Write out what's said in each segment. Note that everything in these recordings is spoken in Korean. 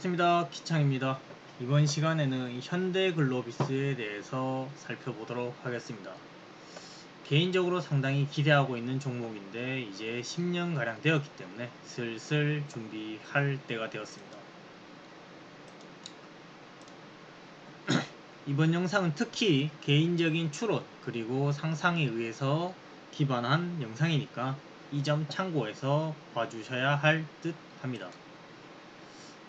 반갑습니다. 기창입니다. 이번 시간에는 현대글로비스에 대해서 살펴보도록 하겠습니다. 개인적으로 상당히 기대하고 있는 종목인데 이제 10년가량 되었기 때문에 슬슬 준비할 때가 되었습니다. 이번 영상은 특히 개인적인 추론 그리고 상상에 의해서 기반한 영상이니까 이 점 참고해서 봐주셔야 할 듯 합니다.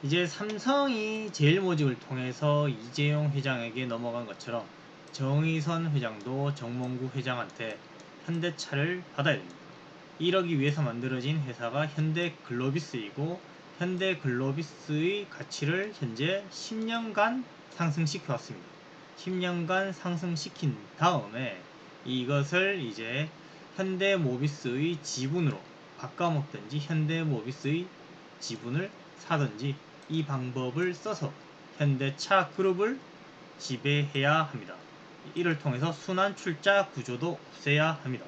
이제 삼성이 제일모직을 통해서 이재용 회장에게 넘어간 것처럼 정의선 회장도 정몽구 회장한테 현대차를 받아야 됩니다. 이러기 위해서 만들어진 회사가 현대글로비스이고 현대글로비스의 가치를 현재 10년간 상승시켜 왔습니다. 10년간 상승시킨 다음에 이것을 이제 현대모비스의 지분으로 바꿔먹든지 현대모비스의 지분을 사든지 이 방법을 써서 현대차 그룹을 지배해야 합니다. 이를 통해서 순환 출자 구조도 없애야 합니다.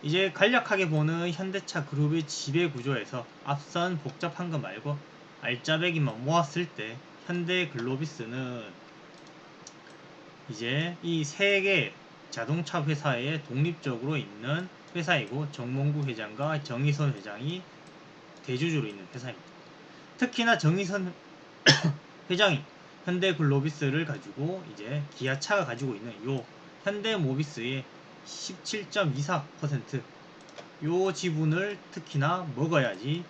이제 간략하게 보는 현대차 그룹의 지배 구조에서 앞선 복잡한 거 말고 알짜배기만 모았을 때 현대글로비스는 이제 이 세 개 자동차 회사에 독립적으로 있는 회사이고 정몽구 회장과 정의선 회장이 대주주로 있는 회사입니다. 특히나 정의선 회장이 현대글로비스를 가지고 이제 기아차가 가지고 있는 요 현대모비스의 17.24% 요 지분을 특히나 먹어야지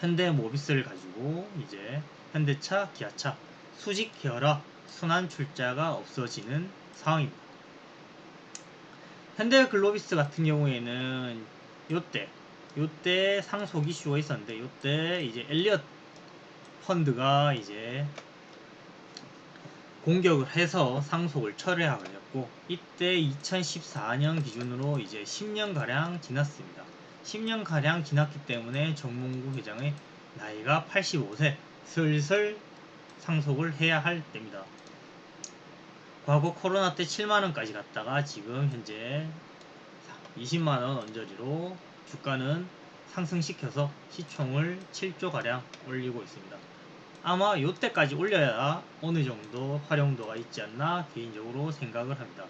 현대모비스를 가지고 이제 현대차, 기아차 수직해라 순환 출자가 없어지는 상황입니다. 현대글로비스 같은 경우에는 요때 상속 이슈가 있었는데 요때 이제 엘리엇 펀드가 이제 공격을 해서 상속을 철회하게 되었고 이때 2014년 기준으로 이제 10년가량 지났습니다. 10년가량 지났기 때문에 정몽구 회장의 나이가 85세 슬슬 상속을 해야 할 때입니다. 과거 코로나 때 7만원까지 갔다가 지금 현재 20만원 언저리로 주가는 상승시켜서 시총을 7조가량 올리고 있습니다. 아마 요때까지 올려야 어느 정도 활용도가 있지 않나 개인적으로 생각을 합니다.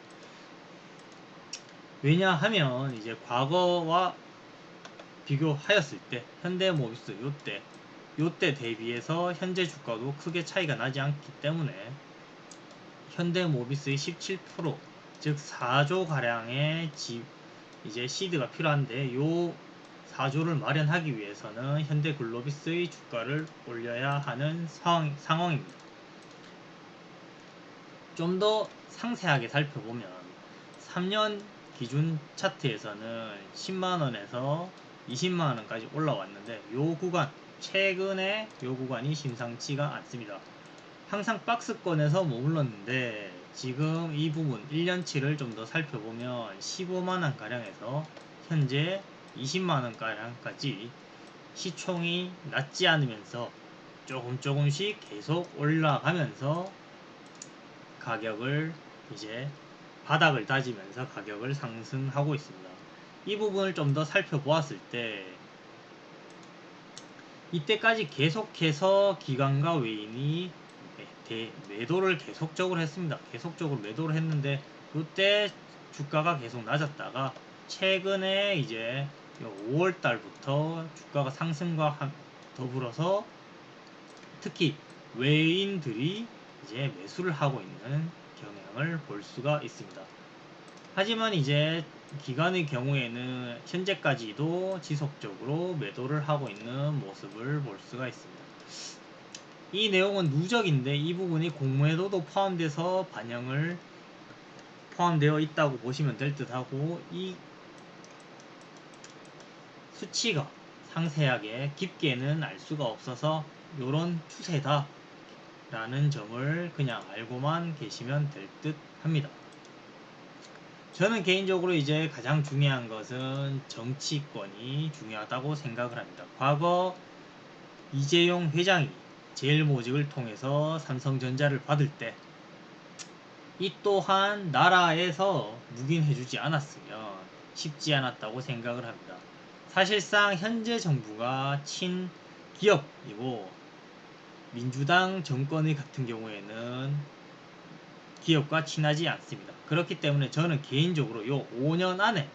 왜냐하면 이제 과거와 비교하였을 때 현대모비스 요때 대비해서 현재 주가도 크게 차이가 나지 않기 때문에 현대모비스의 17% 즉 4조 가량의 이제 시드가 필요한데 요 4조를 마련하기 위해서는 현대글로비스의 주가를 올려야 하는 상황입니다. 좀 더 상세하게 살펴보면 3년 기준 차트에서는 10만원에서 20만원까지 올라왔는데 요 구간 최근에 요 구간이 심상치가 않습니다. 항상 박스권에서 머물렀는데 지금 이 부분 1년치를 좀 더 살펴보면 15만원 가량에서 현재 20만원 가량까지 시총이 낮지 않으면서 조금씩 계속 올라가면서 가격을 이제 바닥을 다지면서 가격을 상승하고 있습니다. 이 부분을 좀 더 살펴보았을 때 이때까지 계속해서 기관과 외인이 매도를 계속적으로 했습니다. 계속적으로 매도를 했는데 이때 주가가 계속 낮았다가 최근에 이제 5월달부터 주가가 상승과 더불어서 특히 외인들이 이제 매수를 하고 있는 경향을 볼 수가 있습니다. 하지만 이제 기관의 경우에는 현재까지도 지속적으로 매도를 하고 있는 모습을 볼 수가 있습니다. 이 내용은 누적인데 이 부분이 공매도도 포함되어 있다고 보시면 될 듯하고 이 수치가 상세하게 깊게는 알 수가 없어서 요런 추세다 라는 점을 그냥 알고만 계시면 될 듯 합니다. 저는 개인적으로 이제 가장 중요한 것은 정치권이 중요하다고 생각을 합니다. 과거 이재용 회장이 제일모직을 통해서 삼성전자를 받을 때 이 또한 나라에서 묵인해주지 않았으면 쉽지 않았다고 생각을 합니다. 사실상 현재 정부가 기업이고, 민주당 정권의 같은 경우에는 기업과 친하지 않습니다. 그렇기 때문에 저는 개인적으로 요 5년 안에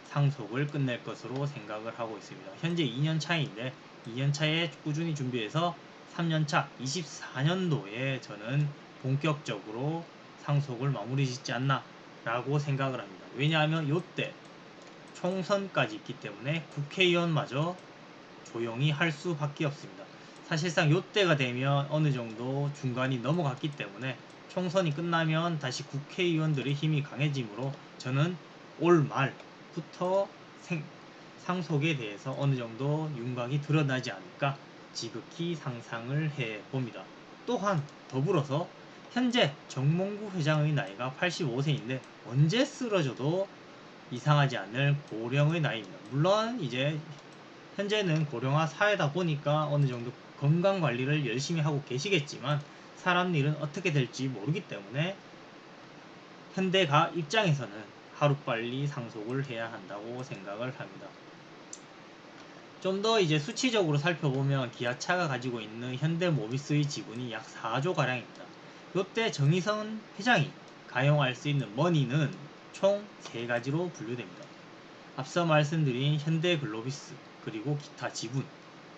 상속을 끝낼 것으로 생각을 하고 있습니다. 현재 2년 차인데 2년 차에 꾸준히 준비해서 3년 차 24년도에 저는 본격적으로 상속을 마무리 짓지 않나 라고 생각을 합니다. 왜냐하면 요때 총선까지 있기 때문에 국회의원마저 조용히 할 수밖에 없습니다. 사실상 요때가 되면 어느 정도 중간이 넘어갔기 때문에 총선이 끝나면 다시 국회의원들의 힘이 강해지므로 저는 올 말부터 상속에 대해서 어느 정도 윤곽이 드러나지 않을까 지극히 상상을 해 봅니다. 또한 더불어서 현재 정몽구 회장의 나이가 85세인데 언제 쓰러져도 이상하지 않을 고령의 나이입니다. 물론 이제 현재는 고령화 사회다 보니까 어느 정도 건강 관리를 열심히 하고 계시겠지만 사람 일은 어떻게 될지 모르기 때문에 현대가 입장에서는 하루빨리 상속을 해야 한다고 생각을 합니다. 좀 더 이제 수치적으로 살펴보면 기아차가 가지고 있는 현대모비스의 지분이 약 4조 가량입니다. 이때 정의선 회장이 가용할 수 있는 머니는 총 3가지로 분류됩니다. 앞서 말씀드린 현대글로비스, 그리고 기타 지분,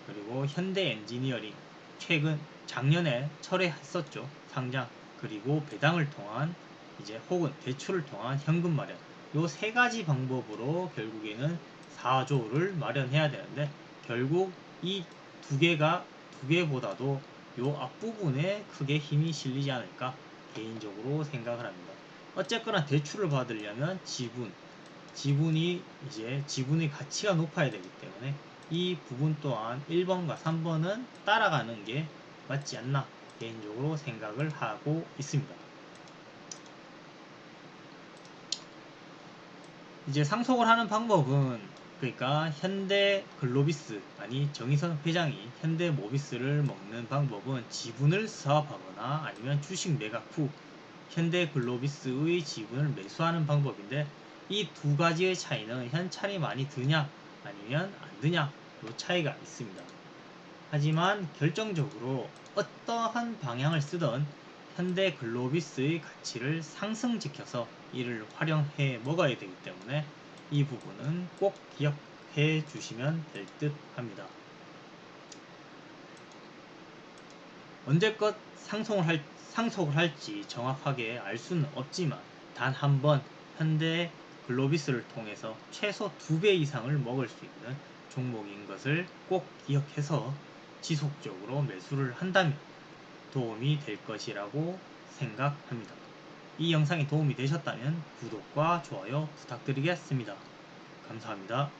그리고 현대엔지니어링, 최근 작년에 철회했었죠. 상장, 그리고 배당을 통한 이제 혹은 대출을 통한 현금 마련. 요 3가지 방법으로 결국에는 4조를 마련해야 되는데 결국 이 두 개보다도 요 앞부분에 크게 힘이 실리지 않을까 개인적으로 생각을 합니다. 어쨌거나 대출을 받으려면 지분이 이제 지분의 가치가 높아야 되기 때문에 이 부분 또한 1번과 3번은 따라가는 게 맞지 않나 개인적으로 생각을 하고 있습니다. 이제 상속을 하는 방법은 그러니까 현대글로비스 아니 정의선 회장이 현대모비스를 먹는 방법은 지분을 사업하거나 아니면 주식 매각 후 현대글로비스의 지분을 매수하는 방법인데 이 2가지의 차이는 현찰이 많이 드냐 아니면 안 드냐 요 차이가 있습니다. 하지만 결정적으로 어떠한 방향을 쓰던 현대글로비스의 가치를 상승시켜서 이를 활용해 먹어야 되기 때문에 이 부분은 꼭 기억해 주시면 될 듯 합니다. 언제껏 상속을 할지 정확하게 알 수는 없지만 단 한 번 현대글로비스를 통해서 최소 2배 이상을 먹을 수 있는 종목인 것을 꼭 기억해서 지속적으로 매수를 한다면 도움이 될 것이라고 생각합니다. 이 영상이 도움이 되셨다면 구독과 좋아요 부탁드리겠습니다. 감사합니다.